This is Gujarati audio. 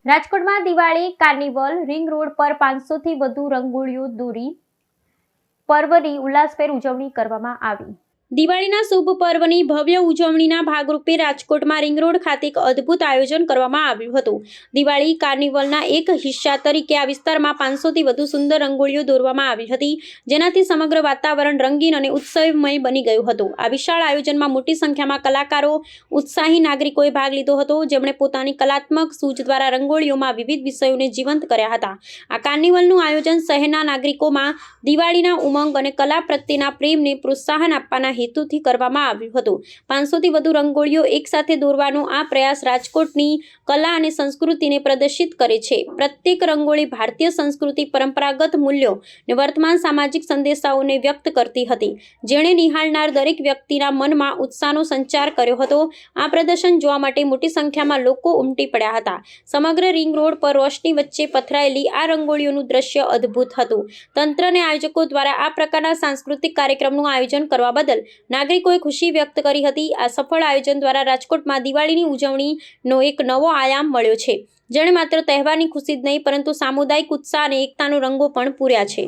રાજકોટમાં દિવાળી કાર્નિવલ રિંગ રોડ પર 500 થી વધુ રંગોળીઓ દોરી પર્વની ઉલ્લાસભેર ઉજવણી કરવામાં આવી। દિવાળીના શુભ પર્વની ભવ્ય ઉજવણીના ભાગરૂપે રાજકોટમાં રિંગ રોડ ખાતે એક અદ્ભુત આયોજન કરવામાં આવ્યું હતું। દિવાળી કાર્નિવલના એક હિસ્સા તરીકે આ વિસ્તારમાં 500 થી વધુ સુંદર રંગોળીઓ દોરવામાં આવી હતી, જેનાથી સમગ્ર વાતાવરણ રંગીન અને ઉત્સવમય બની ગયું હતું। આ વિશાળ આયોજનમાં મોટી સંખ્યામાં કલાકારો, ઉત્સાહી નાગરિકોએ ભાગ લીધો હતો, જેમણે પોતાની કલાત્મક સૂઝ દ્વારા રંગોળીઓમાં વિવિધ વિષયોને જીવંત કર્યા હતા। આ કાર્નિવલનું આયોજન શહેરના નાગરિકોમાં દિવાળીના ઉમંગ અને કલા પ્રત્યેના પ્રેમને પ્રોત્સાહન આપવાના હેતુથી કરવામાં આવ્યું હતું। 500 થી વધુ રંગોળીઓ એકસાથે દોરવાનો આ પ્રયાસ રાજકોટની કલા અને સંસ્કૃતિને પ્રદર્શિત કરે છે। પ્રત્યેક રંગોળી ભારતીય સંસ્કૃતિ, પરંપરાગત મૂલ્યો અને વર્તમાન સામાજિક સંદેશાઓને વ્યક્ત કરતી હતી, જેણે નિહાળનાર દરેક વ્યક્તિના મનમાં ઉત્સાહનો સંચાર કર્યો હતો। આ પ્રદર્શન જોવા માટે મોટી સંખ્યામાં લોકો ઉમટી પડ્યા હતા। સમગ્ર રિંગ રોડ પર રોશની વચ્ચે પથરાયેલી આ રંગોળીઓનું દ્રશ્ય અદ્ભુત હતું। તંત્ર અને આયોજકો દ્વારા આ પ્રકારના સાંસ્કૃતિક કાર્યક્રમનું આયોજન કરવા બદલ નાગરિકોએ ખુશી વ્યક્ત કરી હતી। આ સફળ આયોજન દ્વારા રાજકોટમાં દિવાળીની ઉજવણીનો એક નવો આયામ મળ્યો છે, જેણે માત્ર તહેવારની ખુશી જ નહીં પરંતુ સામુદાયિક ઉત્સાહ અને એકતાનો રંગો પણ પૂર્યા છે।